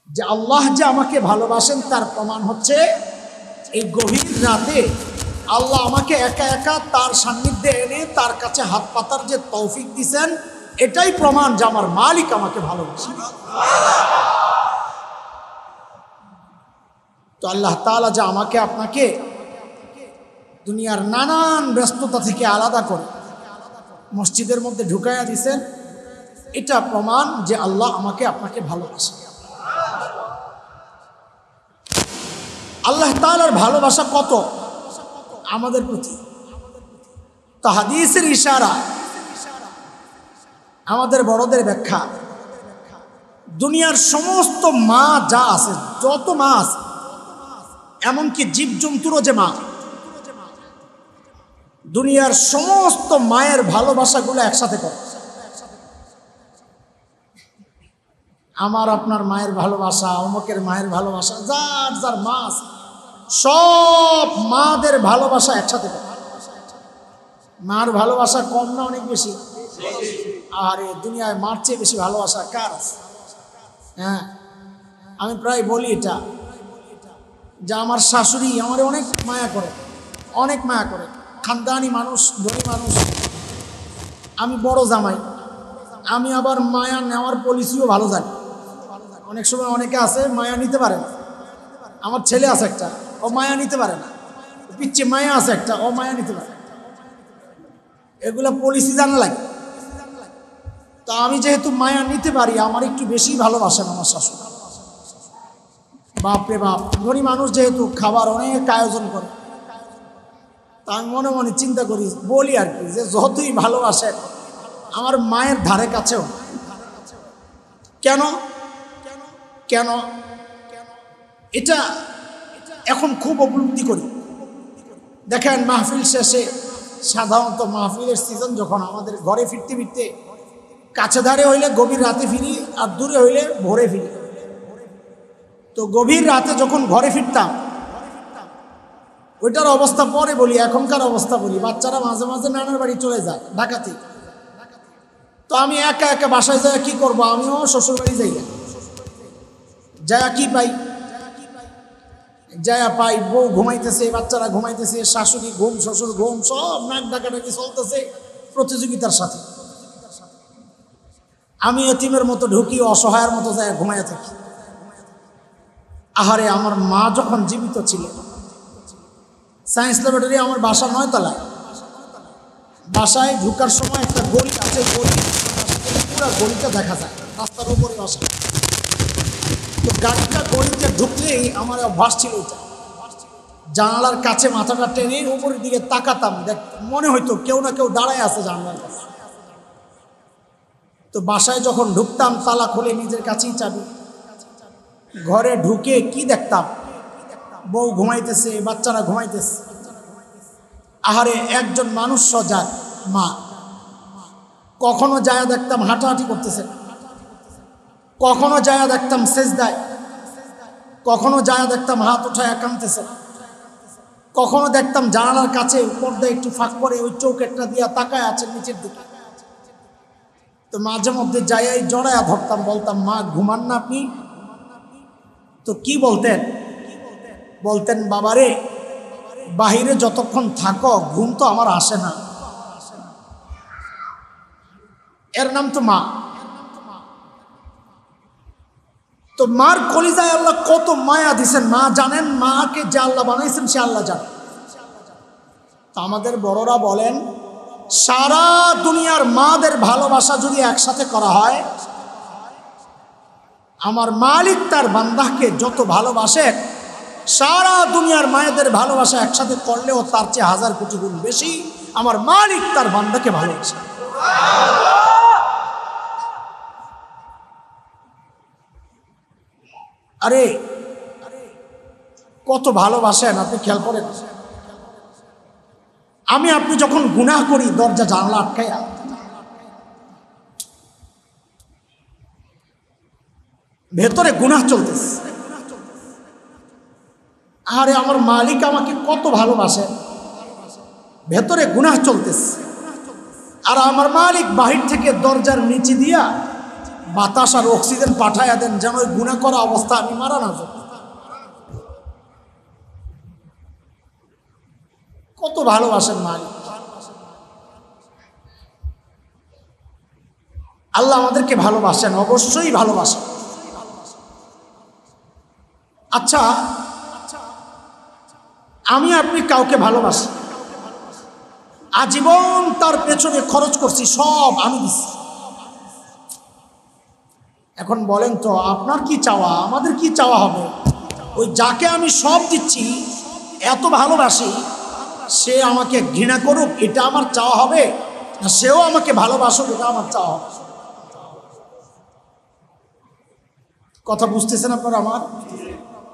যে আল্লাহ যে আমাকে ভালোবাসেন তার প্রমাণ হচ্ছে এই গভীর রাতে আল্লাহ আমাকে একা একা তার সান্নিধ্যে এনে তার কাছে হাত পাতার যে তৌফিক দিয়েছেন, এটাই প্রমাণ যে আমার মালিক আমাকে ভালোবাসেন। তো আল্লাহ তাআলা যে আমাকে আপনাকে দুনিয়ার নানান ব্যস্ততা থেকে আলাদা করে মসজিদের মধ্যে ঢুকাইয়া দিয়েছেন, এটা প্রমাণ যে আল্লাহ আমাকে আপনাকে ভালোবাসেন। আল্লাহ তাআলার ভালোবাসা কত আমাদের প্রতি, তো হাদিসের ইশারা, আমাদের বড়দের ব্যাখ্যা, দুনিয়ার সমস্ত মা যা আছে, যত মা আছে, এমনকি জীবজন্তুরও যে মা, দুনিয়ার সমস্ত মায়ের ভালোবাসাগুলো একসাথে করে। আমার আপনার মায়ের ভালোবাসা, অমুকের মায়ের ভালোবাসা, যার যার মা আছে, সব মাদের ভালোবাসা একসাথে করে। মার ভালোবাসা কম না অনেক বেশি? আরে দুনিয়ায় মার চেয়ে বেশি ভালোবাসা কার আছে? হ্যাঁ, আমি প্রায় বলি এটা, যে আমার শাশুড়ি আমার অনেক মায়া করে, অনেক মায়া করে। খানদানি মানুষ, ধনী মানুষ, আমি বড় জামাই, আমি আবার মায়া নেওয়ার পলিসিও ভালো জানি। অনেক সময় অনেকে আছে মায়া নিতে পারে না। আমার ছেলে আছে একটা, ও মায়া নিতে পারে না। পিচ্ছে মায়া আছে একটা, ও মায়া নিতে পারে। এগুলা পলিসি জানা লাগে। তা আমি যেহেতু মায়া নিতে পারি, আমার একটু বেশি ভালোবাসেন আমার শাশুড়ি। বাপরে বাপ, ধনী মানুষ যেহেতু খাবার অনেক আয়োজন করে, তা আমি মনে মনে চিন্তা করি, বলি আর কি, যে যতই ভালোবাসেন আমার মায়ের ধারে কাছেও। কেন কেন এটা এখন খুব উপলব্ধি করি। দেখেন, মাহফিল শেষে সাধারণত মাহফিলের সিজন যখন আমাদের ঘরে ফিরতে ফিরতে, কাছে ধারে হইলে গভীর রাতে ফিরি, আর দূরে হইলে ভোরে ফিরি। তো গভীর রাতে যখন ঘরে ফিরতাম, ওইটার অবস্থা পরে বলি, এখনকার অবস্থা বলি। বাচ্চারা মাঝে মাঝে নানার বাড়ি চলে যায় ঢাকাতে, তো আমি একা একা বাসায় যাই, কি করবো, আমিও শ্বশুর বাড়ি যাই। যায়া কি পাই, যায়া পাই বউ ঘুমাইতেছে, বাচ্চারা ঘুমাইতেছে, শাশুড়ি ঘুম, শ্বশুর ঘুম, সব নাক ডাকাডাকি চলতেছে প্রতিযোগিতার সাথে। আমি এতিমের মতো ঢুকি, অসহায়ের মতো যায় ঘুমাইয়া থাকি। আহারে, আমার মা যখন জীবিত ছিলেন, সায়েন্স ল্যাবরেটরি আমার বাসা 9 তলায়। বাসায় ঢুকার সময় একটা গলি আছে, গলি পুরো গলিটা দেখা যায়, রাস্তার উপরে বাসা। তো গাড়িটা গলিতে ঢুকলেই আমার অভ্যাস ছিল এটা, জানালার কাছে মাথাটা টেনে উপরের দিকে তাকাতাম, দেখ মনে হইতো কেউ না কেউ দাঁড়ায় আছে জানালার কাছে। তো বাসায় যখন ঢুকতাম, তালা খুলে নিজের কাছেই চাবি। ঘরে ঢুকে কি দেখতাম, বউ ঘুমাইতেছে, বাচ্চারা ঘুমাইতেছে। আহারে, একজন মানুষ সজাগ মা। কখনো যায় দেখতাম হাঁটাহাঁটি করতেছে, কখনো যায় দেখতাম সেজদায়, কখনো যায় দেখতাম হাত উঠায় কাঁদতেছে, কখনো দেখতাম জানালার কাছে পর্দায় একটু ফাঁক করে ওই চৌকেটটা দিয়া তাকায় আছে নিচের দিকে। তো মাঝে মধ্যে যাই জড়ায়া ধরতাম, বলতাম, মা ঘুমান না আপনি? তো কি বলতেন, বলতেন, বাবারে বাহিরে যতক্ষণ থাকো ঘুম তো আমার আসে না। এর নাম তো মা। তো মার কলিজায় আল্লাহ কত মায়া দিছেন, মা জানেন। মাকে যে আল্লাহ বানাইছেন সে আল্লাহ জানেন। তা আমাদের বড়রা বলেন, সারা দুনিয়ার মাদের ভালোবাসা যদি একসাথে করা হয়, আমার মালিক তার বান্দাকে যত ভালোবাসেন, সারা দুনিয়ার মায়েদের ভালোবাসা একসাথে করলেও তার চেয়ে 1000 কোটি গুণ বেশি আমার মালিক তার বান্দাকে ভালোবাসে। আরে কত ভালোবাসেন আপনি খেয়াল করেন। আমি আপনি যখন গুনাহ করি, দরজা জানলা আটকায়া, ভেতরে গুনাহ চলতেছে, আরে আমার মালিক আমাকে কত ভালোবাসে, ভেতরে গুনাহ চলতেছে, আর আমার মালিক বাহির থেকে দরজার নিচে দিয়া বাতাস আর অক্সিজেন পাঠাইয়া দেন যেন ওই গুনাহ করা অবস্থা আমি মারা না যাই। কত ভালোবাসেন মালিক। আল্লাহ আমাদেরকে ভালোবাসেন, অবশ্যই ভালোবাসেন। আচ্ছা, আমি আপনি কাউকে ভালোবাসি, আজীবন তার পেছনে খরচ করছি, সব আমি দিচ্ছি। এখন বলেন তো আপনার কি চাওয়া, আমাদের কি চাওয়া হবে? ওই যাকে আমি সব দিচ্ছি, এত ভালোবাসি, সে আমাকে ঘৃণা করুক, এটা আমার চাওয়া হবে? না সেও আমাকে ভালোবাসুক, এটা আমার চাওয়া হবে? কথা বুঝতেছেন আপনারা আমার?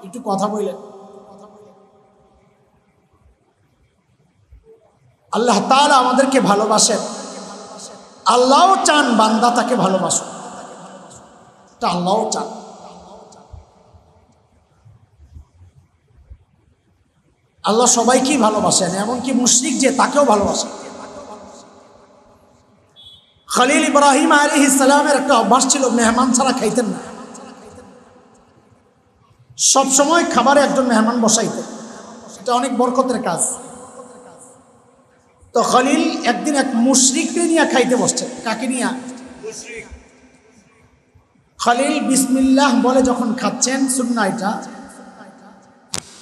একটু কথা বললেন। আল্লাহ তাআলা আমাদেরকে ভালোবাসেন, আল্লাহও চান বান্দা তাকে ভালোবাসুক, এটা আল্লাহও চান। আল্লাহ সবাইকেই ভালোবাসেন, এমনকি মুশরিক যে তাকেও ভালোবাসেন। খলিল ইব্রাহিম আলাইহিস সালামের একটা অভ্যাস ছিল, মেহমান ছাড়া খাইতেন না। সব সময় খাবারে একজন মেহমান বসাইতেন, এটা অনেক বরকতের কাজ। তো খলিল একদিন এক মুশরিককে নিয়ে খাইতে বসছেন। কাকে নিয়ে? খলিল বিসমিল্লাহ বলে যখন খাচ্ছেন, সুন্নাহ এটা,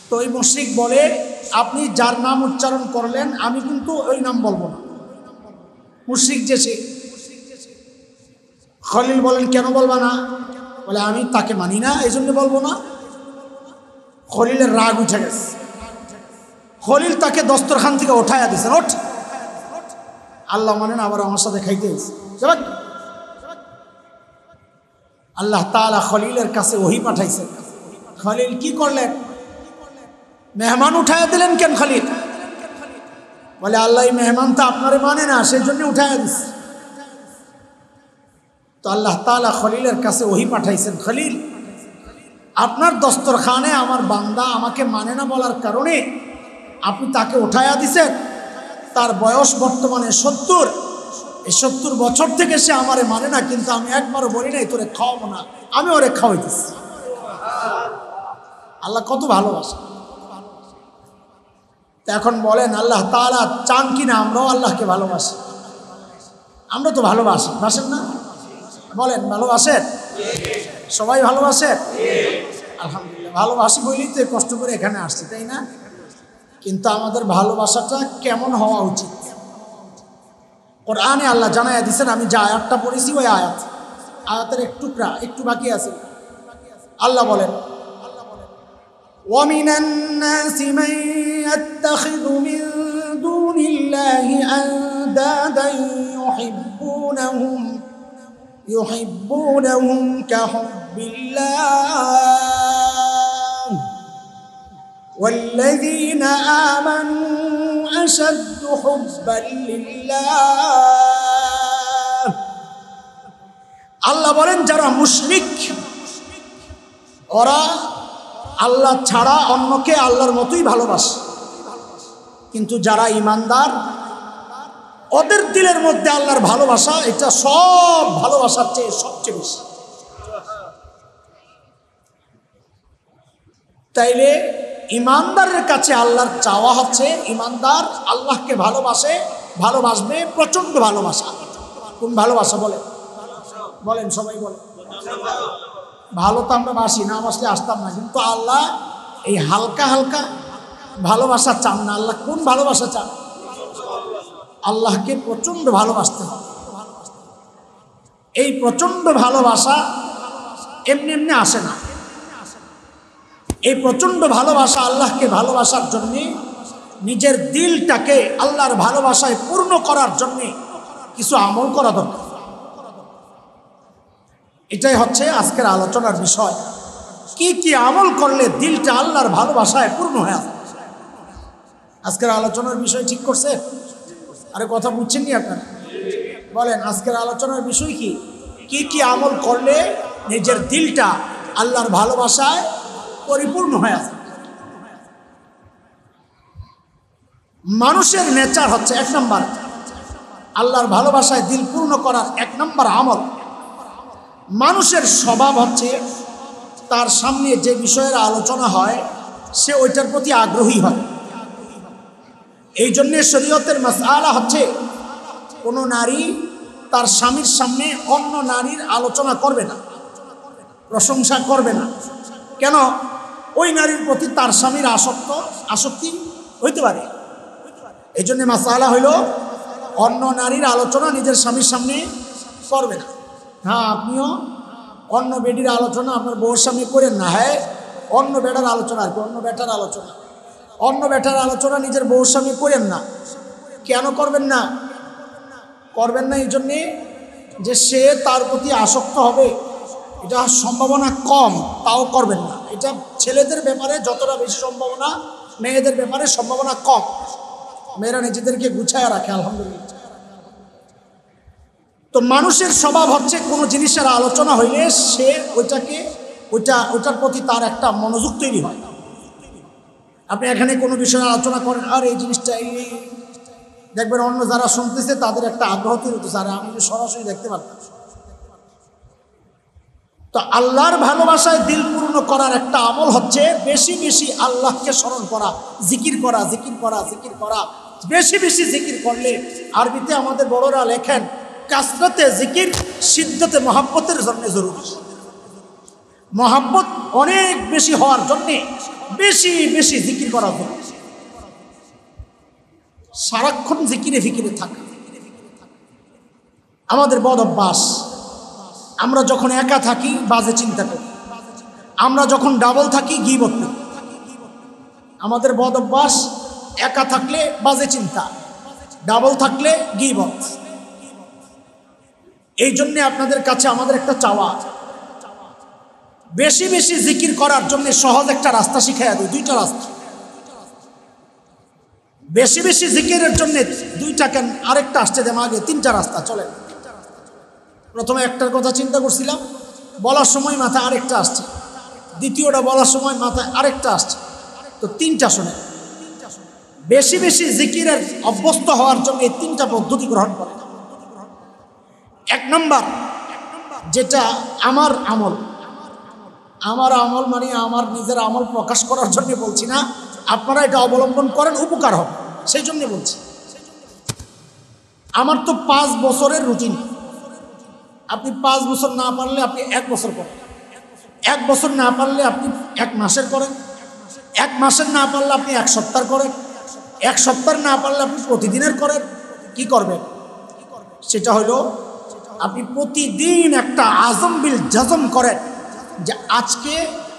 তো ওই মুশরিক বলে আপনি যার নাম উচ্চারণ করলেন আমি কিন্তু ওই নাম বলবো না। মুশরিক যে সে। খলিল বলেন কেন বলবা না? বলে আমি তাকে মানি না, এই জন্য বলবো না। খলিলের রাগ উঠে গেছে, খলিল তাকে দস্তরখান থেকে ওঠাইয়া দিয়েছেন, ওঠ, আল্লাহ মানে না আবার আমার সাথে খাইতে এসে। আল্লাহ তাআলা খলিলের কাছে ওহী পাঠাইছেন। খলিল কি করলেন? মেহমান উঠাইয়া দিলেন কেন খলিল? বলে আল্লাহ এই মেহমান তো আপনারে মানে না, সেই জন্য উঠাইয়া দিচ্ছে। তো আল্লাহ তাআলা খলিলের কাছে ওহী পাঠাইছেন, খলিল আপনার দস্তরখানে আমার বান্দা আমাকে মানে না বলার কারণে আপনি তাকে উঠাইয়া দিছেন। তার বয়স বর্তমানে 70, এই 70 বছর থেকে সে আমারে মানে না, কিন্তু আমি একবারও বলি নাই তোরে খাওয়াবো না, আমি ওরে খাওয়াইতেছি। আল্লাহ কত ভালোবাসে। এখন বলেন আল্লাহ তাআলা চান কিনা আমরাও আল্লাহকে ভালোবাসি? আমরা তো ভালোবাসি, বাসেন না? বলেন ভালোবাসেন? সবাই ভালোবাসেন? আলহামদুলিল্লাহ, ভালোবাসি বলেই তো কষ্ট করে এখানে আসছি, তাই না? কিন্তু আমাদের ভালোবাসাটা কেমন হওয়া উচিত? কোরআনে আল্লাহ জানাইয়া দিয়েছেন, আমি যে আয়াতটা পড়েছি ওই আয়াতের একটু বাকি আছে। আল্লাহ বলেন وَمِنَ النَّاسِ مَن يَتَّخِذُ مِن دُونِ اللَّهِ أَندَادًا يُحِبُّونَهُمْ كَحُبِّ اللَّهِ وَالَّذِينَ آمَنُوا أَشَدُّ حُبًّا لِلَّهِ। আল্লাহ বলেন যারা মুশরিক ওরা আল্লাহ ছাড়া অন্যকে আল্লাহর মতোই ভালোবাসে, কিন্তু যারা ঈমানদার ওদের দিলের মধ্যে আল্লাহর ভালোবাসা এটা সব ভালোবাসার চেয়ে সবচেয়ে বেশি। তাইলে ঈমানদারের কাছে আল্লাহর চাওয়া হচ্ছে, ঈমানদার আল্লাহকে ভালোবাসবে প্রচন্ড ভালোবাসা। কোন ভালোবাসা বলেন সবাই বলেন। ভালো তো আমরা বাসি, না বাসলে আসতাম না, কিন্তু আল্লাহ এই হালকা হালকা ভালোবাসা চান না। আল্লাহ কোন ভালোবাসা চান? আল্লাহকে প্রচন্ড ভালোবাসতে হবে। এই প্রচন্ড ভালোবাসা এমনি এমনি আসে না। এই প্রচন্ড ভালোবাসা আল্লাহকে ভালোবাসার জন্যে নিজের দিলটাকে আল্লাহর ভালোবাসায় পূর্ণ করার জন্যে কিছু আমল করা দরকার। এটাই হচ্ছে আজকের আলোচনার বিষয়। কি কি আমল করলে দিলটা আল্লাহর ভালোবাসায় পূর্ণ হয়ে যাবে। আজকের আলোচনার বিষয় ঠিক করছে? আরে কথা বুঝছেন নি আপনারা? বলেন আজকের আলোচনার বিষয় কি? কি কি আমল করলে নিজের দিলটা আল্লাহর ভালোবাসায় পরিপূর্ণ হয়ে যাবে। মানুষের নেচার হচ্ছে 1 নম্বর, আল্লাহর ভালোবাসায় দিল পূর্ণ করার 1 নম্বর আমল মানুষের স্বভাব হচ্ছে তার সামনে যে বিষয়ের আলোচনা হয় সে ওইটার প্রতি আগ্রহী হয়। এই জন্যে শরীয়তের মাসআলা হচ্ছে কোনো নারী তার স্বামীর সামনে অন্য নারীর আলোচনা করবে না, প্রশংসা করবে না। কেন? ওই নারীর প্রতি তার স্বামীর আসক্তি হইতে পারে। এই জন্যে মাসআলা হইল অন্য নারীর আলোচনা নিজের স্বামীর সামনে করবে না। হ্যাঁ, আপনিও অন্য বেডির আলোচনা আপনার বউর সামনে করেন না। হ্যাঁ, অন্য বেটার আলোচনা আর কি, অন্য বেটার আলোচনা নিজের বউর সামনে করেন না। কেন করবেন না? এই জন্যে যে সে তার প্রতি আসক্ত হবে, এটা সম্ভাবনা কম, তাও করবেন না। এটা ছেলেদের ব্যাপারে যতটা বেশি সম্ভাবনা, মেয়েদের ব্যাপারে সম্ভাবনা কম। মেয়েরা নিজেদেরকে গুছায় রাখে, আলহামদুলিল্লাহ। তো মানুষের স্বভাব হচ্ছে কোনো জিনিসের আলোচনা হইলে সে ওইটার প্রতি তার একটা মনোযোগ তৈরি হয়। আপনি এখানে কোনো বিষয়ে আলোচনা করেন, আর এই জিনিসটা এই দেখবেন অন্য যারা শুনতেছে তাদের একটা আগ্রহ তৈরি হতেছে, আর আমি সরাসরি দেখতে পারতাম। তো আল্লাহর ভালোবাসায় দিল পূর্ণ করার একটা আমল হচ্ছে বেশি বেশি আল্লাহকে স্মরণ করা, জিকির করা। বেশি বেশি জিকির করলে, আরবিতে আমাদের বড়রা লেখেন, কাসরাতে জিকির সিদ্ধতে মহাব্বতের জন্য জরুরি। মহাব্বত অনেক বেশি হওয়ার জন্যে বেশি বেশি জিকির করা জরুরি। সারাক্ষণ জিকিরে ফিকিরে থাকা আমাদের বদ অভ্যাস। আমরা যখন একা থাকি বাজে চিন্তা করি, আমরা যখন ডাবল থাকি গীবত করি। আমাদের বদ অভ্যাস, একা থাকলে বাজে চিন্তা, ডাবল থাকলে গীবত। এই জন্যে আপনাদের কাছে আমাদের একটা চাওয়া, বেশি বেশি জিকির করার জন্য সহজ একটা রাস্তা শিখাইয়া দিই, দুইটা রাস্তা। বেশি বেশি জিকিরের জন্য দুইটা কেন, আরেকটা আসছে আগে, তিনটা রাস্তা চলে। প্রথমে একটার কথা চিন্তা করছিলাম, বলার সময় মাথায় আরেকটা আসছে, দ্বিতীয়টা বলার সময় মাথায় আরেকটা আসছে, তো তিনটা শোনে। বেশি বেশি জিকিরের অভ্যস্ত হওয়ার জন্য এই তিনটা পদ্ধতি গ্রহণ করে। এক নম্বর, যেটা আমার আমল মানে আমার নিজের আমল প্রকাশ করার জন্য বলছি না, আপনারা এটা অবলম্বন করেন, উপকার হবে সেই জন্য বলছি। আমার তো 5 বছরের রুটিন। আপনি 5 বছর না পারলে আপনি 1 বছর করেন, 1 বছর না পারলে আপনি 1 মাসের করেন, 1 মাসের না পারলে আপনি 1 সপ্তাহ করেন, 1 সপ্তাহ না পারলে আপনি প্রতিদিনের করেন। কি করবেন? সেটা হলো আপনি প্রতিদিন একটা আজম বিল জাজম করেন যে আজকে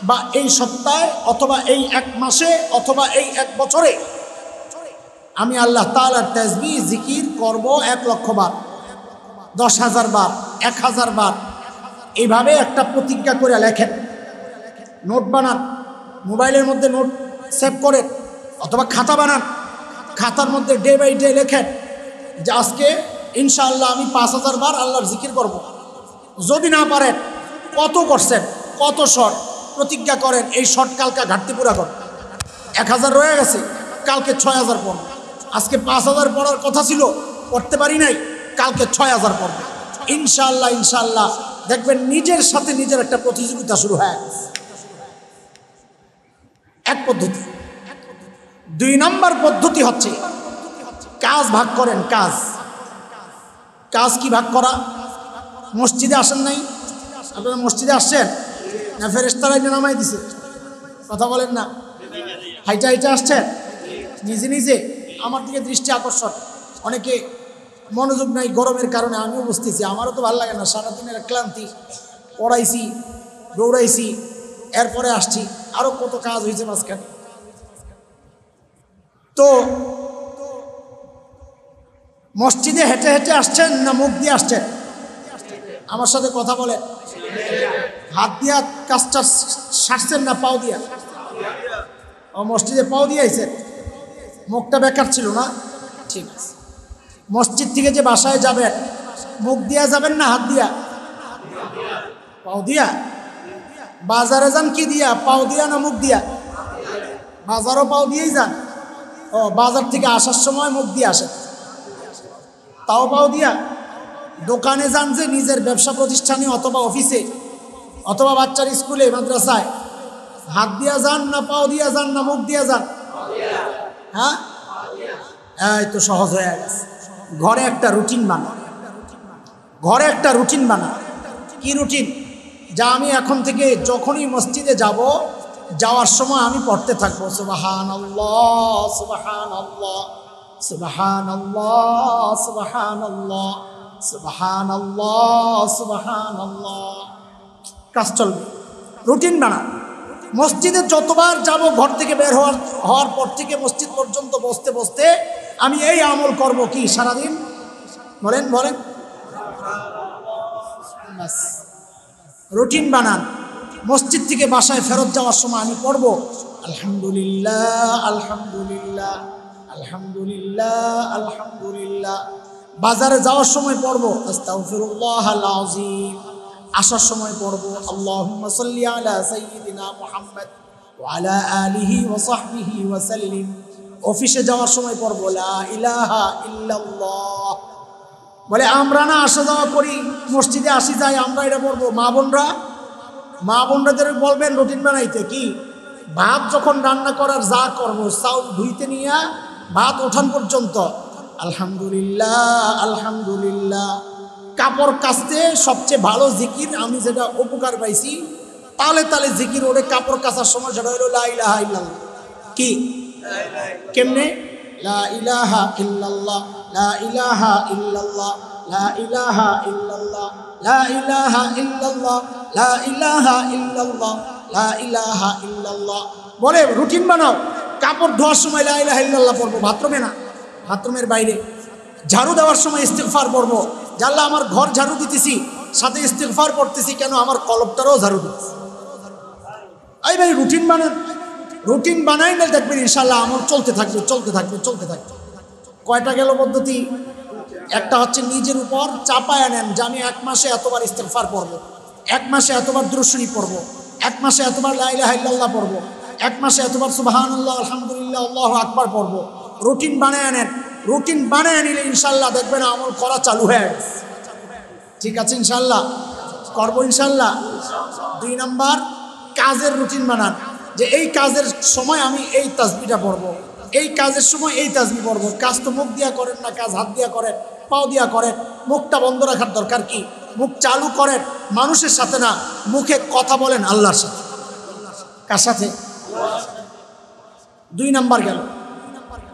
বা এই সপ্তাহে অথবা এই 1 মাসে অথবা এই 1 বছরে আমি আল্লাহ তাআলার তাসবিহ জিকির করব 1 লক্ষ বার, 10,000 বার, 1,000 বার। এইভাবে একটা প্রতিজ্ঞা করে লেখেন, নোট বানান, মোবাইলের মধ্যে নোট সেভ করেন অথবা খাতা বানান, খাতার মধ্যে ডে বাই ডে লেখেন যে আজকে ইনশাআল্লাহ আমি 5,000 বার আল্লাহর জিকির করব। যদি না পারেন, কত করছেন, কত শর্ট প্রতিজ্ঞা করেন, এই শর্ট কালকে ঘাটতি পুরা করেন। 1,000 রয়ে গেছে, কালকে 6,000 পড়ব। আজকে 5,000 পড়ার কথা ছিল, পড়তে পারি নাই, কালকে 6,000 পড়ব। ইনশাআল্লাহ দেখবেন নিজের সাথে নিজের একটা প্রতিযোগিতা শুরু হয়। এক পদ্ধতি। 2 নম্বর পদ্ধতি হচ্ছে কাজ ভাগ করেন। কাজ কি ভাগ করা? মসজিদে আসেন নাই? আপনারা মসজিদে আসছেন না ফেরেশতারা এনে নামাই দিছে? কথা বলেন না। হাইটা আসছেন নিজে। আমার দিকে দৃষ্টি আকর্ষণ। অনেকে মনোযোগ নাই গরমের কারণে, আমিও বুঝতেছি, আমারও তো ভালো লাগে না। সারাদিনের ক্লান্তি, পড়াইছি, দৌড়াইছি, এরপরে আসছি, আরও কত কাজ হয়েছে মাঝখানে। তো মসজিদে হেঁটে হেঁটে আসছেন না মুখ দিয়ে আসছেন? আমার সাথে কথা বলেন। হাত দিয়া কাজটা সারছেন না পাও দিয়া? ও, মসজিদে পাও দিয়ে আইছেন, মুখটা বেকার ছিল না? ঠিক আছে। মসজিদ থেকে যে বাসায় যাবেন, মুখ দিয়া যাবেন না হাত দিয়া? পাও দিয়া। বাজারে যান কি দিয়া, পাও দিয়া না মুখ দিয়া? বাজারও পাও দিয়েই যান। ও, বাজার থেকে আসার সময় মুখ দিয়ে আসেন, তাও পাও দিয়া? দোকানে যান যে, নিজের ব্যবসা প্রতিষ্ঠানে অথবা অফিসে অথবা বাচ্চার স্কুলে মাদ্রাসায়, হাত দিয়া যান না পাও দিয়া যান না মুখ দিয়া যান? হ্যাঁ, এই তো সহজ হয়ে গেছে। ঘরে একটা রুটিন বানান, ঘরে একটা রুটিন বানান। কি রুটিন? যা আমি এখন থেকে যখনই মসজিদে যাব, যাওয়ার সময় আমি পড়তে থাকবো সুবহানাল্লাহ সুবহানাল্লাহ সুবহানাল্লাহ সুবহানাল্লাহ সুবহানাল্লাহ সুবহানাল্লাহ। কাজ চলবে, রুটিন বানান। মসজিদে যতবার যাব, ঘর থেকে বের হওয়ার পর থেকে মসজিদ পর্যন্ত বসতে বসতে আমি এই আমল করব। কি সারাদিন? বলেন বলেন। রুটিন বানান। মসজিদ থেকে বাসায় ফেরত যাওয়ার সময় আমি পড়ব আলহামদুলিল্লাহ আলহামদুলিল্লাহ আলহামদুলিল্লাহ আলহামদুলিল্লাহ। বাজারে যাওয়ার সময় পড়ব আস্তাগফিরুল্লাহাল আযীম। আসার সময় পড়ব আল্লাহুম্মা সাল্লি আলা সাইয়্যিদিনা মুহাম্মদ ওয়া আলা আলিহি ওয়া সাহবিহি ওয়া সাল্লিম। অফিসে যাওয়ার সময় পড়ব লা ইলাহা ইল্লাল্লাহ। বলে আমরা না আসা যাওয়া করি, মসজিদে আসি যাই, আমরা এটা পড়বো। মা বোনরাদের বলবেন রুটিন বানাইতে। কি? ভাত যখন রান্না করার যা করবো, চাউল ধুইতে নিয়ে ভাত ওঠান পর্যন্ত আলহামদুলিল্লাহ আলহামদুলিল্লাহ। কাপড় কাচতে সবচেয়ে ভালো জিকির আমি যেটা উপকার পাইছি, তালে তালে জিকির ওরে কাপড় কাচার সময়, সেটা হলো লা ইলাহা ইল্লাল্লাহ। কি? কেমনে? লা ইলাহা ইল্লাল্লাহ লা ইলাহা ইল্লাল্লাহ লা ইলাহা ইল্লাল্লাহ লা ইলাহা ইল্লাল্লাহ লা ইলাহা ইল্লাল্লাহ লা ইলাহা ইল্লাল্লাহ। বলে রুটিন বানাও। কাপড় ধোয়ার সময় লা ইলাহা ইল্লাল্লাহ পড়বো, বাথরুমে না, বাথরুমের বাইরে। ঝাড়ু দেওয়ার সময় ইস্তিগফার পড়বো, জানলা আমার ঘর ঝাড়ু দিতেছি, সাথে ইস্তিগফার পড়তেছি, কেন আমার কলবটারও ঝাড়ু দিতেছি। এই ভাই রুটিন বানান। রুটিন বানাই না, দেখবেন ইনশাল্লাহ আমল চলতে থাকবে চলতে থাকবে চলতে থাকবে। কয়টা গেল পদ্ধতি? একটা হচ্ছে নিজের উপর চাপায় নেন যে আমি 1 মাসে এতবার ইস্তিগফার পড়বো, 1 মাসে এতবার দুরূদ শরীফ পড়বো, 1 মাসে এতবার লা ইলাহা ইল্লাল্লাহ পড়বো, 1 মাসে এতবার সুবহানাল্লাহ আলহামদুলিল্লাহ আল্লাহু আকবার পড়বো। রুটিন বানায় নেন। রুটিন বানায় নিলে ইনশাল্লাহ দেখবেন আমল করা চালু হয়ে গেছে। ঠিক আছে, ইনশাল্লাহ করবো ইনশাল্লাহ। 2 নাম্বার, কাজের রুটিন বানান যে এই কাজের সময় আমি এই তাসবিহটা পড়বো, এই কাজের সময় এই তাসবিহ পড়বো। কাজ তো মুখ দিয়া করেন না, কাজ হাত দিয়া করেন, পাও দিয়া করেন। মুখটা বন্ধ রাখার দরকার কি? মুখ চালু করেন মানুষের সাথে না, মুখে কথা বলেন আল্লাহর সাথে। কার সাথে? 2 নাম্বার গেল।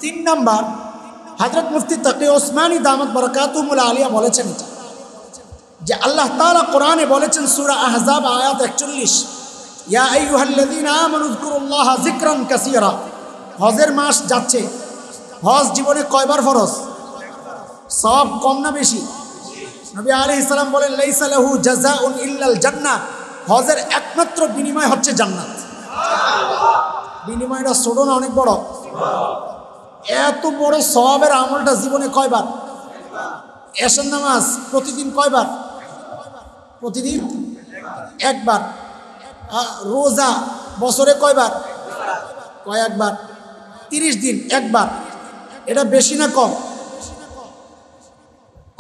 3 নাম্বার, হযরত মুফতি তাকি ওসমানী দামাত বারাকাতুহুল আলিয়া বলেছেন যে আল্লাহ তাআলা কোরআনে বলেছেন সূরা আহজাব আয়াত 41, ইয়া আইয়ুহাল্লাযীনা আমানু যকুরুল্লাহা যিকরান কাসীরা। হজের মাস যাচ্ছে। হজ জীবনে কয়বার ফরজ? সব কম না বেশি? নবী আলাইহিস সালাম বলেন লাইসা লাহু জাযাউন ইল্লাল জান্নাহ। হজের একমাত্র বিনিময় হচ্ছে জান্নাত। বিনিময়টা ছোট না অনেক বড়? এত বড় সওয়াবের আমলটা জীবনে কয়বার? এশার নামাজ প্রতিদিন কয়বার? প্রতিদিন 1 বার। রোজা বছরে কয়বার? কয়েকবার। 30 দিন 1 বার। এটা বেশি না কম?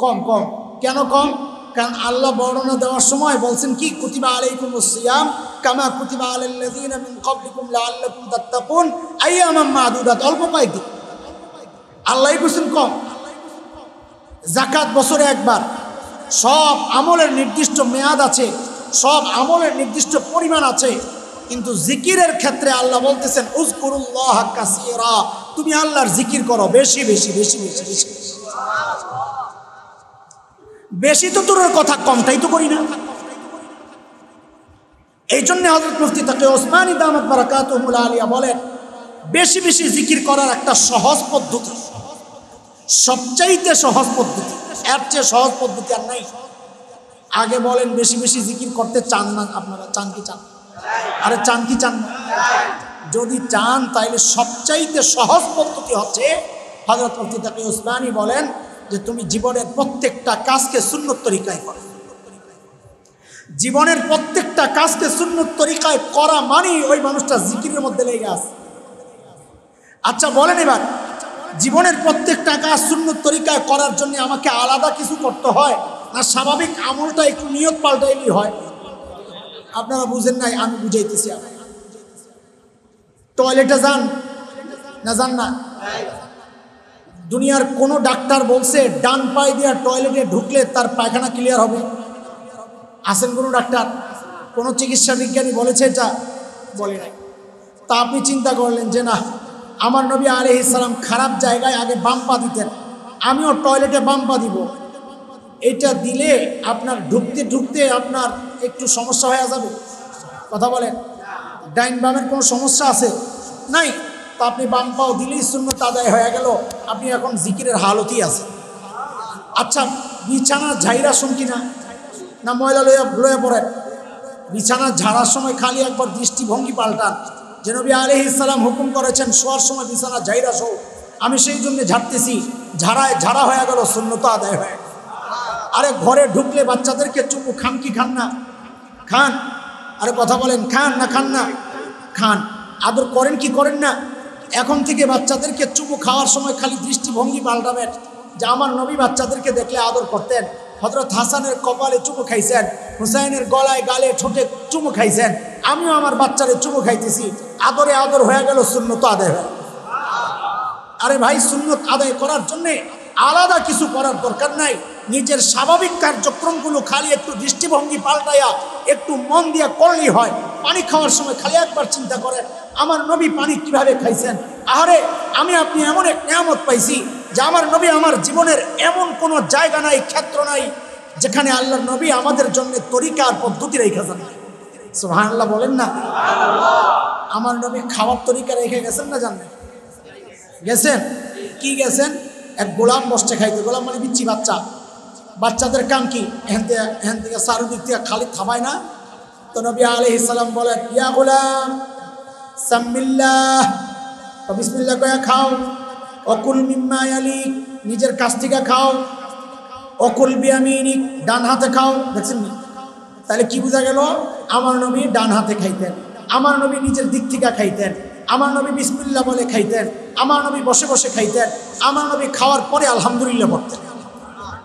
কম। কম কেন কম? কারণ আল্লাহ বর্ণনা দেওয়ার সময় বলছেন কি, কুতিবা আলাইকুমুস সিয়াম কামা কুতিবা আলাল্লাযীনা মিন ক্বাবলিকুম লাআল্লাকুম তাত্তাকুন আইয়ামাম মা'দুদাত। অল্প কয়েকদিন। আল্লাহই বলছেন কম। যাকাত বছরে 1 বার। সব আমলের নির্দিষ্ট মেয়াদ আছে, সব আমলের নির্দিষ্ট পরিমাণ আছে, কিন্তু জিকিরের ক্ষেত্রে আল্লাহ বলতেছেন উযকুরুল্লাহ কাসীরা। তুমি আল্লাহর জিকির করো বেশি বেশি বেশি বেশি বেশি। বেশি তো দূরের কথা, কমটাই তো করি না। এই জন্য হযরত মুফতি তাকি ওসমানী দামাত বারাকাতুহুল আলিয়া বলেন বেশি বেশি জিকির করার একটা সহজ পদ্ধতি, সবচাইতে সহজ পদ্ধতি, এর চেয়ে সহজ পদ্ধতি আর নাই। আগে বলেন বেশি বেশি জিকির করতে চান না আপনারা? চান কি চান? আরে চান কি চান না? যদি চান তাহলে সবচাইতে সহজ পদ্ধতি হচ্ছে হযরত মুফতি তাকি ওসমানী বলেন যে তুমি জীবনের প্রত্যেকটা কাজকে সুন্নত তরিকায় করো। জীবনের প্রত্যেকটা কাজকে সুন্নত তরিকায় করা মানে ওই মানুষটা জিকিরের মধ্যে লেগে আছে। আচ্ছা বলেন এবার, জীবনের প্রত্যেকটা কাজ সুন্নত তরিকায় করার জন্য আমাকে আলাদা কিছু করতে হয় না স্বাভাবিক আমলটা একটু নিয়ত পাল্টাইলেই হয়? আপনারা বুঝেন নাই, আমি বুঝাইতেছি। টয়লেটে যান না যান না? দুনিয়ার কোনো ডাক্তার বলছে ডান পায়ে দিয়ে টয়লেটে ঢুকলে তার পায়খানা ক্লিয়ার হবে? আছেন কোনো ডাক্তার? কোনো চিকিৎসা বিজ্ঞানী বলেছে এটা? বলে নাই। তা আপনি চিন্তা করলেন যে না, আমার নবী আলাইহিস সালাম খারাপ জায়গায় আগে বাম পা দিতেন, আমিও টয়লেটে বাম পা দিব। এটা দিলে আপনার ঢুকতে ঢুকতে আপনার একটু সমস্যা হয়ে যাবে। কথা বলেন, ডাইন বামের কোনো সমস্যা আছে? নাই। তো আপনি বাম পাও দিলেই সুন্নত আদায় হয়ে গেল, আপনি এখন জিকিরের হালতই আছে। আচ্ছা, বিছানা ঝাইরা শুন কিনা? না ময়লা লয়ে পড়েন? বিছানা ঝাড়ার সময় খালি একবার দৃষ্টিভঙ্গি পাল্টান, যে নবী আলাইহিস সালাম হুকুম করেছেন শোয়ার সময় বিছানা ঝাইরা শো। আমি সেই জন্য ঝাড়তেছি, ঝাড়া হয়ে গেল, সুন্নত আদায় হয়ে গেল। আরে ঘরে ঢুকলে বাচ্চাদেরকে চুমু খান কি খান না? খান। আরে কথা বলেন, খান না খান না? খান। আদর করেন কি করেন না? এখন থেকে বাচ্চাদেরকে চুমু খাওয়ার সময় খালি দৃষ্টিভঙ্গি পাল্টাবেন, যে আমার নবী বাচ্চাদেরকে দেখলে আদর করতেন। হযরত হাসানের কপালে চুমু খাইছেন, হুসাইনের গলায় গালে ঠোঁটে চুমু খাইছেন, আমিও আমার বাচ্চারে চুমু খাইতেছি। আদরে আদর হয়ে গেল, সুন্নত আদায় হয়ে। আরে ভাই, সুন্নত আদায় করার জন্যে আলাদা কিছু করার দরকার নাই। নিজের স্বাভাবিক কার্যক্রমগুলো খালি একটু দৃষ্টিভঙ্গি পাল্টাইয়া একটু মন দিয়া করলেই হয়। পানি খাওয়ার সময় খালি একবার চিন্তা করেন, আমার নবী পানি কিভাবে খাইছেন। আরে আমি আপনি এমন এক নিয়ামত পাইছি যে আমার নবী, আমার জীবনের এমন কোনো জায়গা নাই, ক্ষেত্র নাই যেখানে আল্লাহর নবী আমাদের জন্য তরিকা আর পদ্ধতি রেখে যান। সুবহানাল্লাহ বলেন না? আমার নবী খাওয়ার তরিকা রেখে গেছেন না? জানেন গেছেন? কি গেছেন? এক গোলাম বসছে খাইতে। গোলাম মানে বিচ্ছি বাচ্চা। বাচ্চাদের কাম কি? এখান থেকে চারদিক থেকে খালি থামায় না। তো নবী আলাইহিস সালাম বলেন, ইয়া গোলাম সামিল্লাহ, বিসমিল্লাহ কয়া খাও। অকুল মিম্মা ইয়ালিক, নিজের কাছ থেকে খাও। অকুল বিয়ামিনিক, ডান হাতে খাও। দেখছেন না? তাহলে কি বোঝা গেল? আমার নবী ডান হাতে খাইতেন, আমার নবী নিজের দিক থেকে খাইতেন, আমার নবী বিসমিল্লাহ বলে খাইতেন, আমার নবী বসে বসে খাইতেন, আমার নবী খাওয়ার পরে আলহামদুলিল্লাহ পড়তেন।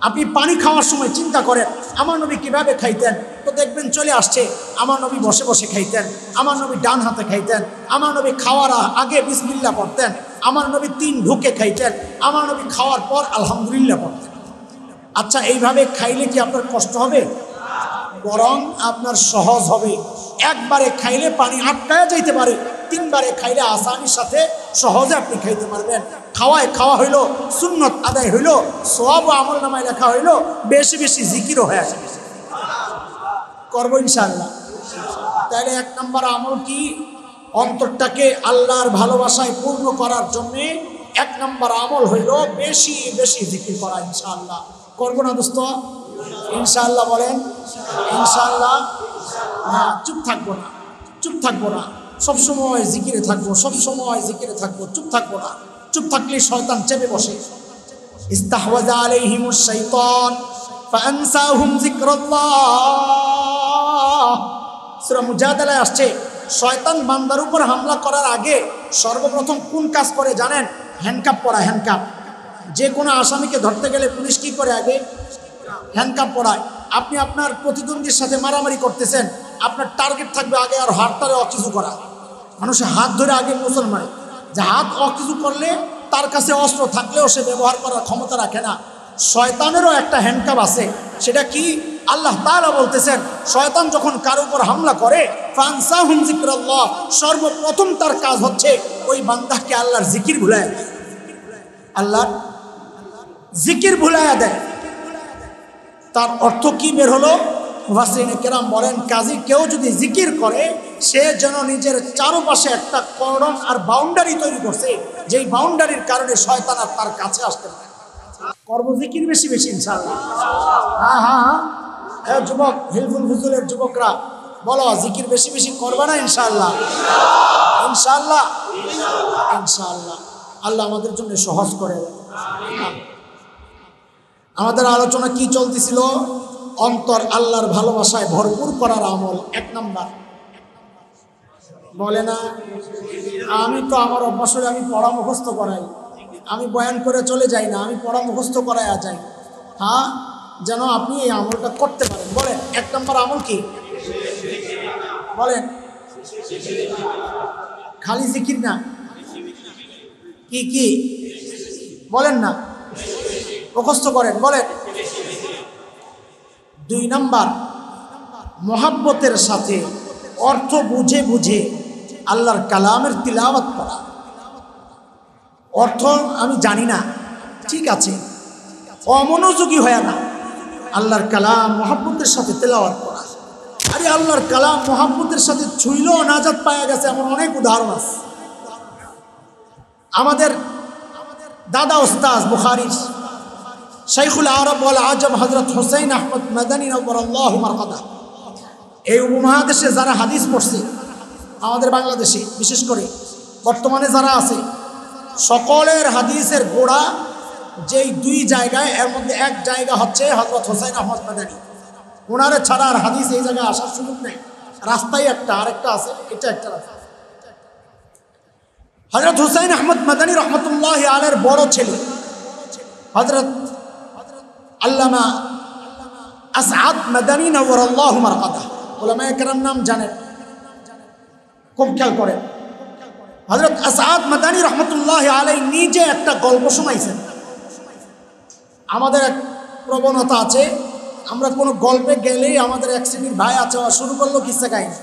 আপনি পানি খাওয়ার সময় চিন্তা করেন আমার নবী কিভাবে খাইতেন, তো দেখবেন চলে আসছে আমার নবী বসে বসে খাইতেন, আমার নবী ডান হাতে খাইতেন, আমার নবী খাওয়ার আগে বিসমিল্লাহ পড়তেন, আমার নবী 3 ঢুকে খাইতেন, আমার নবী খাওয়ার পর আলহামদুলিল্লাহ পড়তেন। আচ্ছা, এইভাবে খাইলে কি আপনার কষ্ট হবে? বরং আপনার সহজ হবে। একবারে খাইলে পানি আটকায়া যাইতে পারে, 3 বারে খাইলে আসানির সাথে সহজে আপনি খাইতে পারবেন। খাওয়া হইল, সুন্নত আদায় হইল, সওয়াব ও আমল নামায় লেখা হইল, বেশি বেশি জিকিরও হয়ে যাবে। করবো ইনশাআল্লাহ। তাহলে 1 নম্বর আমল কি? অন্তরটাকে আল্লাহর ভালোবাসায় পূর্ণ করার জন্য 1 নম্বর আমল হইল বেশি বেশি জিকির করা। ইনশাআল্লাহ করবো না দোস্ত? ইনশাআল্লাহ বলেন ইনশাআল্লাহ। হ্যাঁ, চুপ থাকবো না, চুপ থাকবো না, সবসময় জিকিরে থাকবো, সবসময় জিকিরে থাকবো, চুপ থাকবো না। চুপ থাকলে শয়তান চেপে বসে। ইস্তাহওয়াযা আলাইহিমুশ শাইতান ফাআনসাহুম যিকরাল্লাহ। সূরা মুজাদালায় আসছে, শয়তান বান্দার উপর হামলা করার আগে সর্বপ্রথম কোন কাজ করে জানেন? হ্যান্ডকাপ পরা। হ্যান্ডকাপ। যে কোনো আসামিকে ধরতে গেলে পুলিশ কি করে? আগে হ্যান্ডকাপ পরায়। আপনি আপনার প্রতিদ্বন্দ্বীর সাথে মারামারি করতেছেন, আপনার টার্গেট থাকবে আগে আর হাতটারে অকিছু করা। মানুষের হাত ধরে আগে মুসলমান, যে হাত অকিছু করলে তার কাছে অস্ত্র থাকলেও সে ব্যবহার করার ক্ষমতা রাখে না। শয়তানেরও একটা হ্যান্ডকাপ আছে। সেটা কি? আল্লাহ তাআলা বলতেছেন, শয়তান যখন কারো উপর হামলা করে ফানসাহুম যিকরাল্লাহ, সর্বপ্রথম তার কাজ হচ্ছে ওই বান্দাকে আল্লাহর জিকির ভুলায় দেয়। আল্লাহর জিকির ভুলায়া দেয়। তার অর্থ কি বের হলো? মুফাসসিরিনে কেরাম বলেন, কাজী কেউ যদি জিকির করে সে যেন নিজের চারপাশে একটা কর্ডন আর বাউন্ডারি তৈরি করছে, যেই বাউন্ডারির কারণে শয়তান আর তার কাছে আসতে পারে। করব জিকির বেশি বেশি ইনশাআল্লাহ। হ্যাঁ হ্যাঁ হ্যাঁ, হ্যাঁ যুবক, হিলফুল ফুজুলের যুবকরা বলো, জিকির বেশি বেশি করবে না ইনশাআল্লাহ? ইনশাআল্লাহ ইনশাআল্লাহ। আল্লাহ আমাদের জন্য সহজ করে দেয়। আমাদের আলোচনা কি চলতেছিল? অন্তর আল্লাহর ভালোবাসায় ভরপুর করার আমল 1 নম্বর। বলে না, আমি তো আমার অভ্যাস হলে আমি পড়া মুখস্থ করাই, আমি বয়ান করে চলে যাই না, আমি পড়া মুখস্থ করাইয়া যাই। হ্যাঁ, যেন আপনি এই আমলটা করতে পারেন। বলেন 1 নম্বর আমল কি? বলেন। খালি জিকির না, কি কি বলেন না, মুখস্থ করেন। বলেন। 2 নম্বর, মোহাব্বতের সাথে অর্থ বুঝে বুঝে আল্লাহর কালামের তিলাওয়াত করা। অর্থ আমি জানি না, ঠিক আছে, অমনোযোগী হয় না, আল্লাহর কালাম মোহাব্বতের সাথে তেলাওয়াত করা। আরে আল্লাহর কালাম মোহাব্বতের সাথে ছুঁইলেও নাজাত পাওয়া গেছে এমন অনেক উদাহরণ আছে। আমাদের দাদা ওস্তাজ বুখারীর শাইখুল আরব ওয়াল আজম হযরত হুসাইন আহমদ মাদানী নওয়ারাল্লাহু মারকাদা, এই উপমহাদেশে যারা হাদিস পড়ছে, আমাদের বাংলাদেশে বিশেষ করে বর্তমানে যারা আছে, সকলের হাদিসের গোড়া যেই 2 জায়গায়, এর মধ্যে এক জায়গা হচ্ছে হযরত হুসাইন আহমদ মাদানী। ওনারে ছাড়া আর হাদিস এই জায়গায় আসার সুযোগ নেই। রাস্তায় একটা, আরেকটা আছে, এটা একটা রাস্তা। হযরত হুসাইন আহমদ মাদানী রহমতুল্লাহি আলাইহির বড় ছেলে হযরত আল্লামা আসআদ মাদানী নওয়ারাল্লাহু মারকাদা, উলামায়ে কেরাম নাম জানেন, খুব খেয়াল করেন। হযরত আসআদ মাদানী রহমতুল্লাহি আলাইহি নিজে একটা গল্প শোনাইছেন। আমাদের এক প্রবণতা আছে, আমরা কোনো গল্পে গেলেই আমাদের এক শ্রেণীর ভাই আছে, শুরু করলো কিসসা কাহিনী।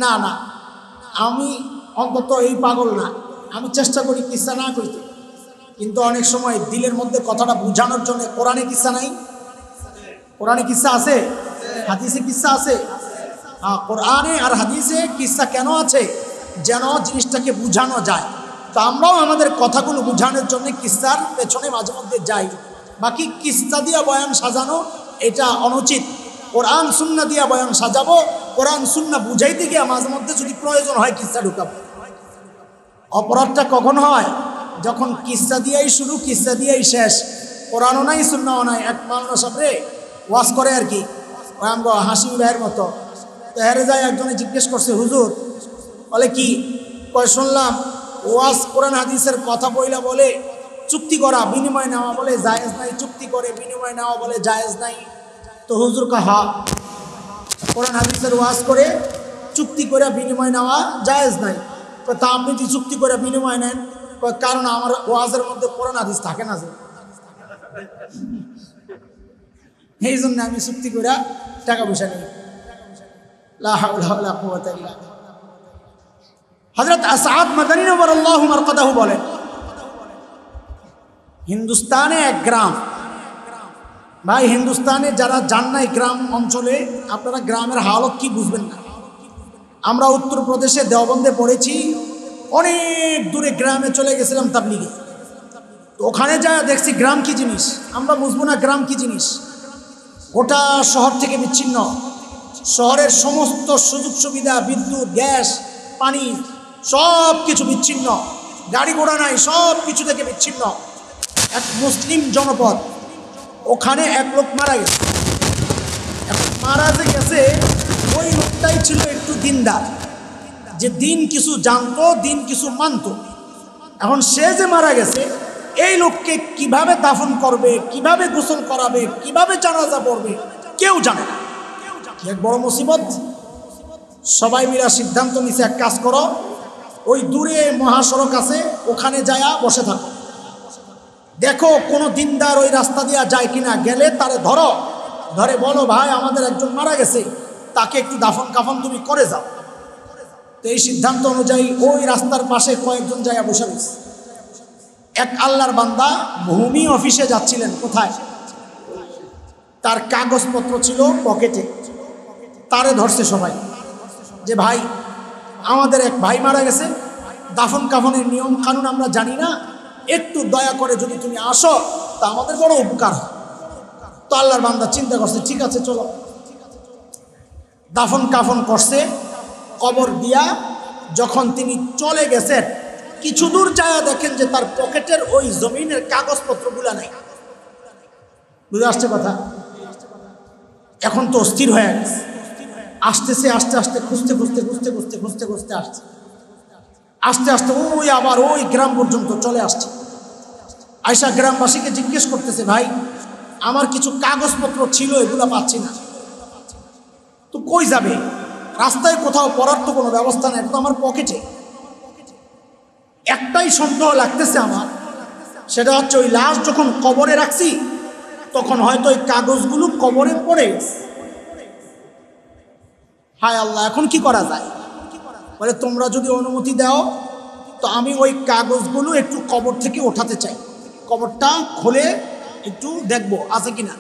না না, আমি অন্তত এই পাগল না, আমি চেষ্টা করি কিসসা না কইতে, কিন্তু অনেক সময় দিলের মধ্যে কথাটা বোঝানোর জন্য কোরআনে কিসসা নাই, কোরআনে কিসসা আছে, হাদিসে কিসসা আছে। কোরআনে আর হাদিসে কিসসা কেন আছে? যেন জিনিসটাকে বোঝানো যায়। তো আমরাও আমাদের কথাগুলো বোঝানোর জন্য কিসসার পেছনে মাঝে মধ্যে যাই। বাকি কিসসা দিয়া বয়ান সাজানো এটা অনুচিত। কোরআন সুন্নাহ দিয়া বয়ান সাজাবো, কোরআন সুন্নাহ বুঝাইতে গিয়ে মাঝে মধ্যে যদি প্রয়োজন হয় কিসসা ঢুকাবো। অপরাধটা কখন হয়? যখন কিসসা দিয়েই শুরু, কিসসা দিয়েই শেষ, কোরআনও নাই সুন্নাহও নাই। এক মাওলানা সাহেব ওয়াজ করে আর কি, আমগো হাসিম ভাইয়ের মতো। তো হেরে যায়, একজনে জিজ্ঞেস করছে, হুজুর বলে কি? কয় শুনলাম ওয়াজ কোরআন হাদিসের কথা বইলা বলে চুক্তি করা বিনিময় নেওয়া বলে জায়েজ নাই, চুক্তি করে বিনিময় নেওয়া বলে জায়েজ নাই। তো হুজুর কাহা কোরআন হাদিসের ওয়াজ করে চুক্তি করে বিনিময় নেওয়া জায়েজ নাই। তো তা আপনি কি চুক্তি করে বিনিময় নেন? কারণ আমার ওয়াজের মধ্যে কোরআন হাদিস থাকে না, যে এই জন্য আমি চুক্তি করে টাকা পয়সা নিই। লা হাওলা ওয়ালা কুওয়াতা ইল্লা বিল্লাহ। হযরত আসআদ মাদানী নওয়ারাল্লাহু মারকাদাহু বলেন, হিন্দুস্তানে এক গ্রাম, ভাই হিন্দুস্তানে যারা যান নাই গ্রাম অঞ্চলে, আপনারা গ্রামের হালত কি বুঝবেন না। আমরা উত্তরপ্রদেশে দেওবন্দে পড়েছি, অনেক দূরে গ্রামে চলে গেছিলাম তাবলিগে। তো ওখানে যা দেখছি গ্রাম কি জিনিস, আমরা বুঝবো না গ্রাম কি জিনিস। গোটা শহর থেকে বিচ্ছিন্ন, শহরের সমস্ত সুযোগ সুবিধা, বিদ্যুৎ, গ্যাস, পানি সব কিছু বিচ্ছিন্ন, গাড়ি ঘোড়া নাই, সব কিছু থেকে বিচ্ছিন্ন। এক মুসলিম জনপদ, ওখানে এক লোক মারা গেছে। এখন মারা যে গেছে, ওই লোকটাই ছিল একটু দিনদার, যে দিন কিছু জানতো, দিন কিছু মানতো। এখন সে যে মারা গেছে, এই লোককে কিভাবে দাফন করবে, কিভাবে গোসল করাবে, কিভাবে জানাজা পড়বে, কেউ জানে না। এক বড় মুসিবত। সবাই মিলে সিদ্ধান্ত নিছে, এক কাজ করো, ওই দূরে মহাসড়ক আছে, ওখানে যায়া বসে থাকো, দেখো কোনো দিনদার ওই রাস্তা দিয়া যায় কিনা, গেলে তারে ধরো, ধরে বলো ভাই আমাদের একজন মারা গেছে, তাকে একটু দাফন কাফন তুমি করে যাও। তো এই সিদ্ধান্ত অনুযায়ী ওই রাস্তার পাশে কয়েকজন জায়গা বসে গেছে। এক আল্লাহর বান্দা ভূমি অফিসে যাচ্ছিলেন। কোথায়? তার কাগজপত্র ছিল পকেটে। তারে ধরছে সবাই, যে ভাই আমাদের এক ভাই মারা গেছে, দাফন কাফনের নিয়ম কানুন আমরা জানি না, একটু দয়া করে যদি তুমি আসো তা আমাদের বড় উপকার হয়। তো আল্লাহর বান্দা চিন্তা করছে, ঠিক আছে চলো। দাফন কাফন করছে, কবর দিয়া যখন তিনি চলে গেছেন, কিছু দূর যায় দেখেন যে তার পকেটের ওই জমিনের কাগজপত্রগুলা নাই। বুঝে আসছে কথা? এখন তো অস্থির হয়ে গেছে, আসতেছে, আস্তে আস্তে খুঁজতে খুঁজতে খুঁজতে খুঁজতে খুঁজতে খুঁজতে আসছে, আস্তে আস্তে ওই আবার ওই গ্রাম পর্যন্ত চলে আসছে। আয়সা গ্রামবাসীকে জিজ্ঞেস করতেছে, ভাই আমার কিছু কাগজপত্র ছিল, এগুলো পাচ্ছি না। তো কই যাবে? রাস্তায় কোথাও পড়ার তো কোনো ব্যবস্থা নেই, তো আমার পকেটে। একটাই সন্দেহ লাগতেছে আমার, সেটা হচ্ছে ওই লাশ যখন কবরে রাখছি তখন হয়তো ওই কাগজগুলো কবরে পড়ে গেছে। হায় আল্লাহ, এখন কি করা যায়? বলে তোমরা যদি অনুমতি দাও তো আমি ওই কাগজগুলো একটু কবর থেকে ওঠাতে চাই, কবরটা খুলে একটু দেখবো আছে কিনা।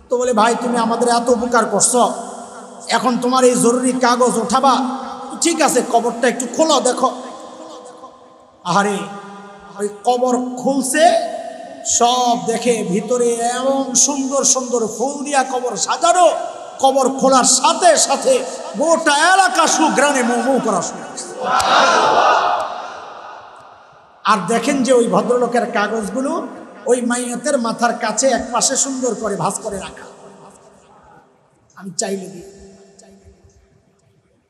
তো বলে ভাই তুমি আমাদের এত উপকার করছো, এখন তোমার এই জরুরি কাগজ ওঠাবা, ঠিক আছে কবরটা একটু খোলো দেখো। আরে ওই কবর খুলছে, সব দেখে ভিতরে এমন সুন্দর সুন্দর ফুল দিয়া কবর সাজানো। কবর খোলার সাথে সাথে গোটা এলাকা সুঘ্রাণে মৌ করা শুরু। আর দেখেন যে ওই ভদ্রলোকের কাগজগুলো ওই মাইয়াতের মাথার কাছে এক পাশে সুন্দর করে ভাঁজ করে রাখা। আমি চাইলে দিই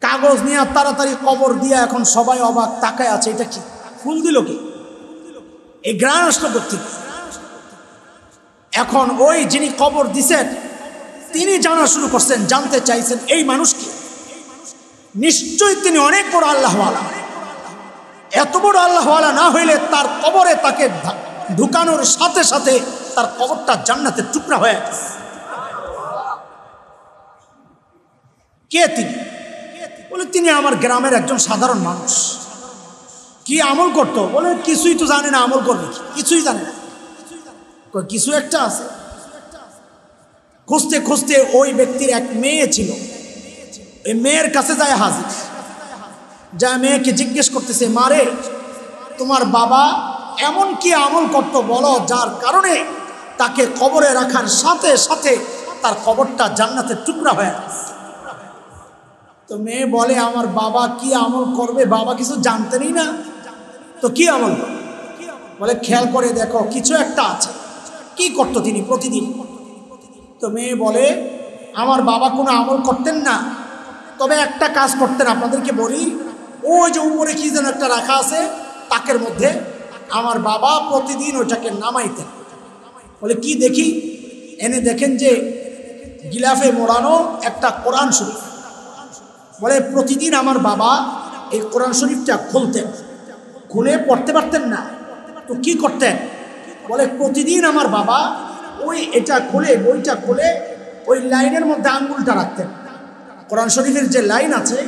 কাগজ নিয়ে তাড়াতাড়ি কবর দিয়া, এখন সবাই অবাক তাকায় আছে, এটা কি ফুল দিল কি, এই গ্রাণ আসলো কোত্থেকে? এখন ওই যিনি কবর দিছেন তিনি জানা শুরু করছেন, জানতে চাইছেন এই মানুষ কি। নিশ্চয়ই তিনি অনেক বড় আল্লাহওয়ালা। এত বড় আল্লাহওয়ালা না হইলে তার কবরে তাকে ঢুকানোর সাথে সাথে তার কবরটা জান্নাতের টুকরা হয়ে গেছে। কে তিনি? বলে তিনি আমার গ্রামের একজন সাধারণ মানুষ। কি আমল করতো? বলে কিছুই তো জানে না, আমল করবে কিছুই জানে না। কিছু একটা আছে। খুঁজতে খুঁজতে ওই ব্যক্তির এক মেয়ে ছিল, এই মেয়ের কাছে যায় হাজির। যা মেয়েকে জিজ্ঞেস করতেছে, মারে তোমার বাবা এমন কি আমল করতো বলো যার কারণে তাকে কবরে রাখার সাথে সাথে তার কবরটা জান্নাতের টুকরা হয়ে গেছে। তো মেয়ে বলে আমার বাবা কি আমল করবে, বাবা কিছু জানতেনই না, তো কি আমল? বলে খেয়াল করে দেখো কিছু একটা আছে। কি করতো তিনি প্রতিদিন? তো মেয়ে বলে আমার বাবা কোনো আমল করতেন না, তবে একটা কাজ করতেন আপনাদেরকে বলি, ওই যে উপরে কি যেন একটা রাখা আছে তাকের মধ্যে, আমার বাবা প্রতিদিন ওইটাকে নামাইতেন। বলে কি দেখি? এনে দেখেন যে গিলাফে মোড়ানো একটা কোরআন শরীফ। বলে প্রতিদিন আমার বাবা এই কোরআন শরীফটা খুলতেন, খুলে পড়তে পারতেন না, তো কি করতেন? বলে প্রতিদিন আমার বাবা ওই এটা খুলে বইটা খুলে ওই লাইনের মধ্যে আঙ্গুলটা রাখতেন। কোরআন শরীফের যে লাইন আছে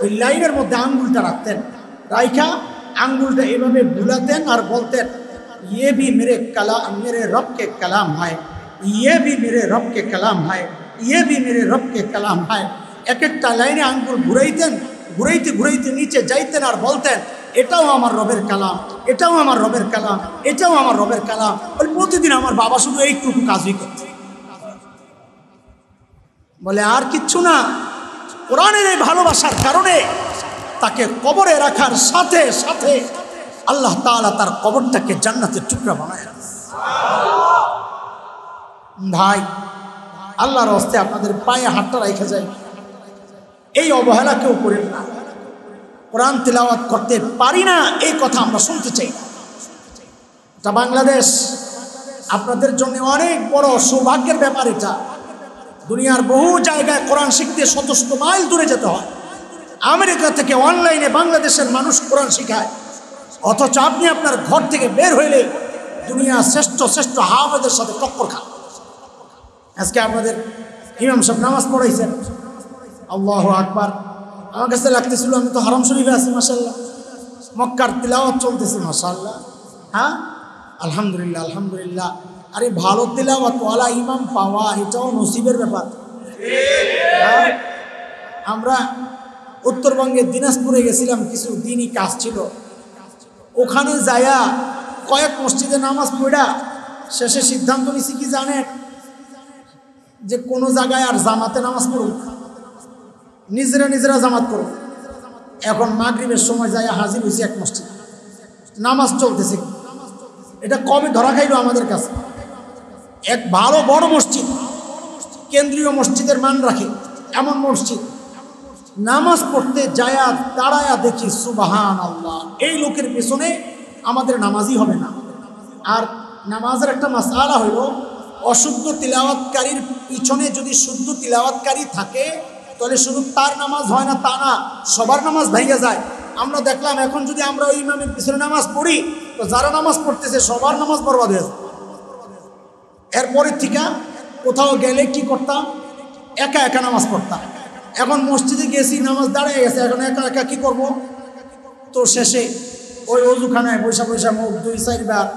ওই লাইনের মধ্যে আঙ্গুলটা রাখতেন, রাইখা আঙ্গুলটা এভাবে বুলাতেন আর বলতেন ये भी मेरे कलाम, मेरे रब के कलाम है, ये भी मेरे रब के कलाम है, ये भी मेरे रब के कलाम है। এক একটা লাইনে আঙ্গুল ঘুরাইতেন, ঘুরাইতে ঘুরাইতে নিচে যাইতেন আর বলতেন এটাও আমার রবের কালাম, এটাও আমার রবের কালাম, এটাও আমার রবের কালাম। বলে প্রতিদিন আমার বাবা শুধু এইটুকু কাজই করত। বলে আর কিচ্ছু না, কোরআনের এই ভালোবাসার কারণে তাকে কবরে রাখার সাথে সাথে আল্লাহ তাআলা তার কবরটাকে জান্নাতের টুকরা বানায়। ভাই আল্লাহর হস্তে আপনাদের পায়ে হাতটা রেখে যায়, এই অবহেলা কেউ করেন না। কোরআন তিলাওয়াত করতে পারি না এই কথা আমরা শুনতে চাই না। এটা বাংলাদেশ, আপনাদের জন্য অনেক বড় সৌভাগ্যের ব্যাপার। এটা দুনিয়ার বহু জায়গায় কোরআন শিখতে শত শত মাইল দূরে যেতে হয়। আমেরিকা থেকে অনলাইনে বাংলাদেশের মানুষ কোরআন শিখায়, অথচ আপনি আপনার ঘর থেকে বের হইলে দুনিয়ার শ্রেষ্ঠ শ্রেষ্ঠ হাফেজের সাথে টক্কর খান। আজকে আপনাদের ইমাম সাহেব নামাজ পড়াইছেন, আল্লাহু আকবার। আমার কাছে লাগতেছিল আমি তো হারাম শরীফে আছি, মাশাআল্লাহ, মক্কার তিলাওয়াত চলতেছে, মাশাআল্লাহ। হ্যাঁ আলহামদুলিল্লাহ আলহামদুলিল্লাহ। আরে ভালো তিলাওয়াত ওয়ালা ইমাম পাওয়া এটাও নসিবের ব্যাপার। আমরা উত্তরবঙ্গের দিনাজপুরে গেছিলাম, কিছু দিনই কাজ ছিল। ওখানে যায়া কয়েক মসজিদে নামাজ পড়া শেষে সিদ্ধান্ত নিছি কি জানেন, যে কোনো জায়গায় আর জামাতে নামাজ পড়ুন, নিজেরা নিজেরা জামাত করুন। এখন মাগরিবের সময় যাইয়া হাজির হয়েছি এক মসজিদ, নামাজ চলতেছে। এটা কবে ধরা খাইলো আমাদের কাছে? এক ভালো বড় মসজিদ, কেন্দ্রীয় মসজিদের মান রাখে এমন মসজিদ, নামাজ পড়তে যায়া দাঁড়ায়া দেখি সুবহান আল্লাহ, এই লোকের পেছনে আমাদের নামাজই হবে না। আর নামাজের একটা মাসআলা হইল, অশুদ্ধ তিলাওয়াতকারীর পিছনে যদি শুদ্ধ তিলাওয়াতকারী থাকে তাহলে শুধু তার নামাজ হয় না তা না, সবার নামাজ ভেঙে যায়। আমরা দেখলাম এখন যদি আমরা ওই ইমামের পিছনে নামাজ পড়ি তো যারা নামাজ পড়তেছে সবার নামাজ বরবাদ হয়ে যায়। এরপরের থেকে কোথাও গেলে কি করতাম, একা একা নামাজ পড়তাম। এখন মসজিদে গেছি, নামাজ দাঁড়িয়ে গেছে, এখন একা একা কী করব? তো শেষে ওই অজুখানায় বৈশা বৈশা মুখ 2-4 বার,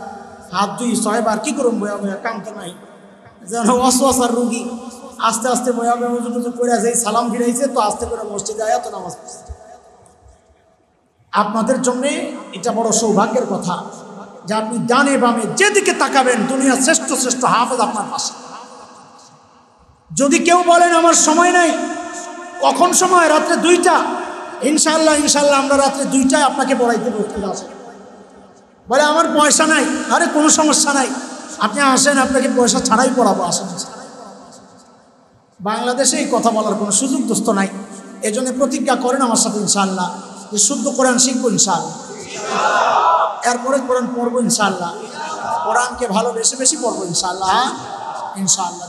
হাত 2-6 বার কী করুন, বয়া বয়া কাম তো নাই, যেন অসুয়াশার রুগী। আস্তে আস্তে বয়া বয়া উজু টুজু করে যেই সালাম ফিরাইছে তো আস্তে করে মসজিদে আয়া তো নামাজ পড়ছে। আপনাদের জন্যে এটা বড় সৌভাগ্যের কথা যে আপনি ডানে বামে যেদিকে তাকাবেন দুনিয়ার শ্রেষ্ঠ শ্রেষ্ঠ হাফেজ আপনার পাশে। যদি কেউ বলেন আমার সময় নাই, কখন সময়? রাত্রে 2টা। ইনশাআল্লাহ ইনশাআল্লাহ আমরা রাত্রে 2টায় আপনাকে পড়াইতে বলতে আসে। বলে আমার পয়সা নাই, আরে কোনো সমস্যা নাই, আপনি আসেন, আপনাকে পয়সা ছাড়াই পড়াবো, আসেন। বাংলাদেশে এই কথা বলার কোনো সুযোগ দোস্ত নাই। এজন্য প্রতিজ্ঞা করেন আমার সাথে ইনশাআল্লাহ যে শুদ্ধ কোরআন শিখবো ইনশাআল্লাহ, এরপরে কোরআন পড়বো ইনশাআল্লাহ, কোরআনকে ভালো বেশি বেশি পড়বো ইনশাআল্লাহ ইনশাআল্লাহ।